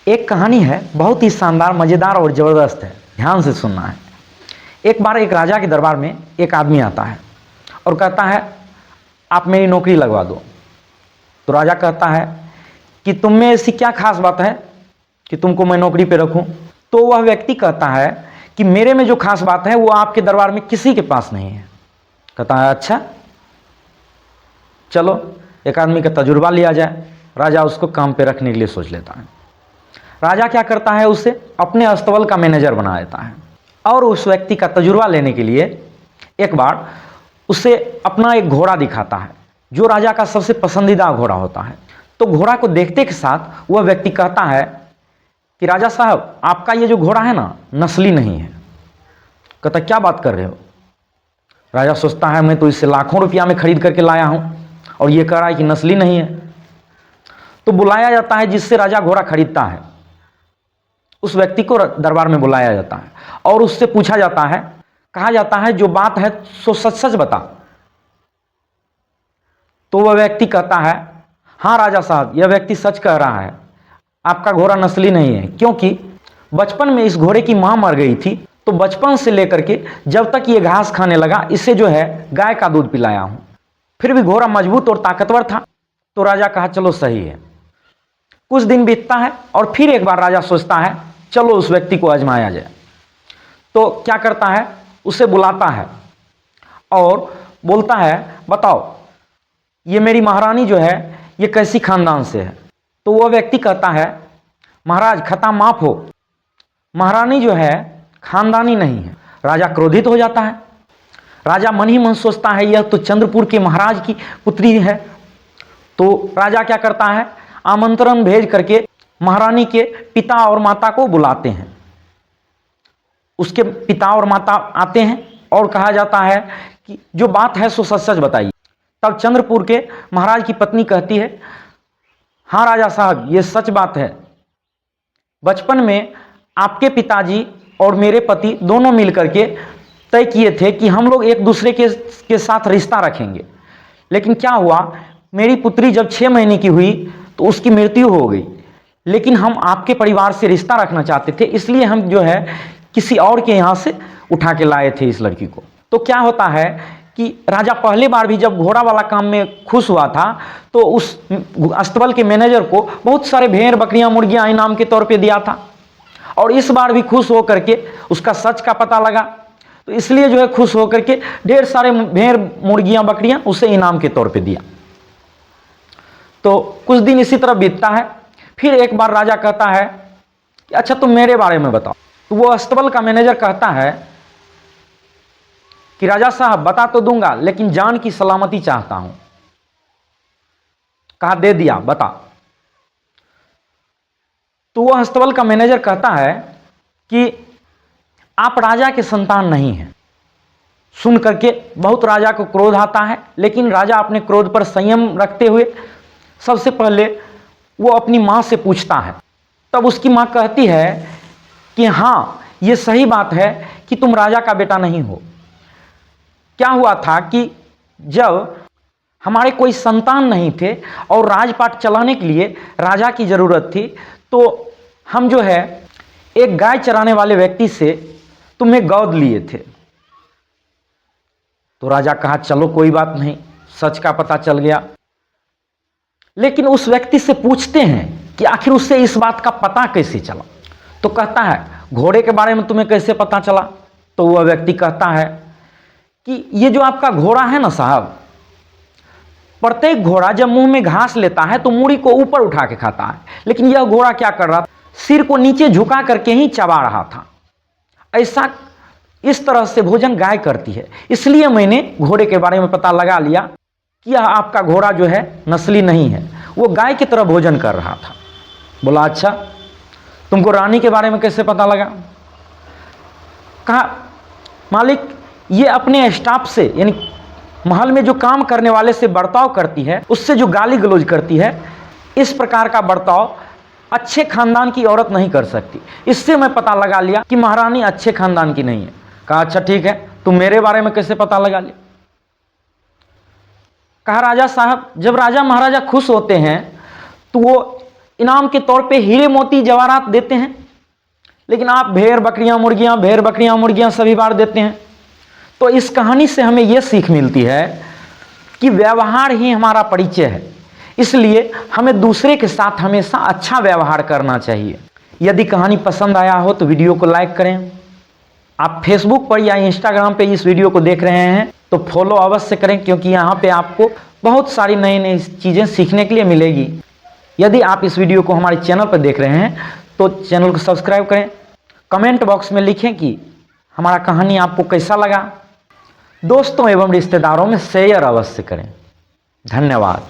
एक कहानी है, बहुत ही शानदार, मज़ेदार और ज़बरदस्त है। ध्यान से सुनना है। एक बार एक राजा के दरबार में एक आदमी आता है और कहता है, आप मेरी नौकरी लगवा दो। तो राजा कहता है कि तुम में ऐसी क्या खास बात है कि तुमको मैं नौकरी पे रखूं? तो वह व्यक्ति कहता है कि मेरे में जो खास बात है वो आपके दरबार में किसी के पास नहीं है। कहता है, अच्छा चलो एक आदमी का तजुर्बा लिया जाए। राजा उसको काम पे रखने के लिए सोच लेता है। राजा क्या करता है, उसे अपने अस्तबल का मैनेजर बना देता है और उस व्यक्ति का तजुर्बा लेने के लिए एक बार उसे अपना एक घोड़ा दिखाता है जो राजा का सबसे पसंदीदा घोड़ा होता है। तो घोड़ा को देखते के साथ वह व्यक्ति कहता है कि राजा साहब, आपका ये जो घोड़ा है ना, नस्ली नहीं है। कहता, क्या बात कर रहे हो? राजा सोचता है, मैं तो इससे लाखों रुपया में खरीद करके लाया हूं और ये कह रहा है कि नस्ली नहीं है। तो बुलाया जाता है जिससे राजा घोड़ा खरीदता है, उस व्यक्ति को दरबार में बुलाया जाता है और उससे पूछा जाता है, कहा जाता है जो बात है सो सच सच बता। तो वह व्यक्ति कहता है, हाँ राजा साहब, यह व्यक्ति सच कह रहा है, आपका घोड़ा नस्ली नहीं है, क्योंकि बचपन में इस घोड़े की मां मर गई थी, तो बचपन से लेकर के जब तक ये घास खाने लगा, इसे जो है गाय का दूध पिलाया हूं। फिर भी घोड़ा मजबूत और ताकतवर था। तो राजा कहा, चलो सही है। कुछ दिन बीतता है और फिर एक बार राजा सोचता है, चलो उस व्यक्ति को आजमाया जाए। तो क्या करता है, उसे बुलाता है और बोलता है, बताओ ये मेरी महारानी जो है ये कैसी खानदान से है? तो वह व्यक्ति कहता है, महाराज खता माफ हो, महारानी जो है खानदानी नहीं है। राजा क्रोधित हो जाता है। राजा मन ही मन सोचता है, यह तो चंद्रपुर के महाराज की पुत्री है। तो राजा क्या करता है, आमंत्रण भेज करके महारानी के पिता और माता को बुलाते हैं। उसके पिता और माता आते हैं और कहा जाता है कि जो बात है सो सच सच बताइए। तब चंद्रपुर के महाराज की पत्नी कहती है, हाँ राजा साहब, ये सच बात है। बचपन में आपके पिताजी और मेरे पति दोनों मिलकर के तय किए थे कि हम लोग एक दूसरे के साथ रिश्ता रखेंगे, लेकिन क्या हुआ, मेरी पुत्री जब 6 महीने की हुई तो उसकी मृत्यु हो गई। लेकिन हम आपके परिवार से रिश्ता रखना चाहते थे, इसलिए हम जो है किसी और के यहाँ से उठा के लाए थे इस लड़की को। तो क्या होता है कि राजा पहले बार भी जब घोड़ा वाला काम में खुश हुआ था तो उस अस्तबल के मैनेजर को बहुत सारे भेड़, बकरियां, मुर्गियां इनाम के तौर पे दिया था, और इस बार भी खुश होकर के उसका सच का पता लगा, तो इसलिए जो है खुश होकर के ढेर सारे भेड़, मुर्गियां, बकरियां उसे इनाम के तौर पे दिया। तो कुछ दिन इसी तरह बीतता है। फिर एक बार राजा कहता है कि अच्छा तुम मेरे बारे में बताओ। तो वो अस्तबल का मैनेजर कहता है कि राजा साहब बता तो दूंगा, लेकिन जान की सलामती चाहता हूं। कहा, दे दिया, बता। तो वह अस्तबल का मैनेजर कहता है कि आप राजा के संतान नहीं हैं। सुन करके बहुत राजा को क्रोध आता है, लेकिन राजा अपने क्रोध पर संयम रखते हुए सबसे पहले वो अपनी मां से पूछता है। तब उसकी मां कहती है कि हाँ, ये सही बात है कि तुम राजा का बेटा नहीं हो। क्या हुआ था कि जब हमारे कोई संतान नहीं थे और राजपाट चलाने के लिए राजा की जरूरत थी, तो हम जो है एक गाय चराने वाले व्यक्ति से तुम्हें गोद लिए थे। तो राजा कहा, चलो कोई बात नहीं, सच का पता चल गया। लेकिन उस व्यक्ति से पूछते हैं कि आखिर उससे इस बात का पता कैसे चला? तो कहता है, घोड़े के बारे में तुम्हें कैसे पता चला? तो वह व्यक्ति कहता है कि ये जो आपका घोड़ा है ना साहब, प्रत्येक घोड़ा जब मुंह में घास लेता है तो मूड़ी को ऊपर उठा के खाता है, लेकिन यह घोड़ा क्या कर रहा था, सिर को नीचे झुका करके ही चबा रहा था। ऐसा इस तरह से भोजन गाय करती है, इसलिए मैंने घोड़े के बारे में पता लगा लिया कि यह आपका घोड़ा जो है नस्ली नहीं है। वो गाय की तरह भोजन कर रहा था। बोला, अच्छा तुमको रानी के बारे में कैसे पता लगा? कहा, मालिक ये अपने स्टाफ से, यानी महल में जो काम करने वाले से बर्ताव करती है, उससे जो गाली गलौज करती है, इस प्रकार का बर्ताव अच्छे खानदान की औरत नहीं कर सकती। इससे मैं पता लगा लिया कि महारानी अच्छे खानदान की नहीं है। कहा, अच्छा ठीक है, तुम मेरे बारे में कैसे पता लगा लिया? कहा, राजा साहब जब राजा महाराजा खुश होते हैं तो वो इनाम के तौर पे हीरे मोती जवाहरात देते हैं, लेकिन आप भेड़ बकरियां मुर्गियां सभी बार देते हैं। तो इस कहानी से हमें यह सीख मिलती है कि व्यवहार ही हमारा परिचय है, इसलिए हमें दूसरे के साथ हमेशा अच्छा व्यवहार करना चाहिए। यदि कहानी पसंद आया हो तो वीडियो को लाइक करें। आप फेसबुक पर या इंस्टाग्राम पे इस वीडियो को देख रहे हैं तो फॉलो अवश्य करें, क्योंकि यहाँ पे आपको बहुत सारी नई नई चीज़ें सीखने के लिए मिलेगी। यदि आप इस वीडियो को हमारे चैनल पर देख रहे हैं तो चैनल को सब्सक्राइब करें। कमेंट बॉक्स में लिखें कि हमारा कहानी आपको कैसा लगा। दोस्तों एवं रिश्तेदारों में शेयर अवश्य करें। धन्यवाद।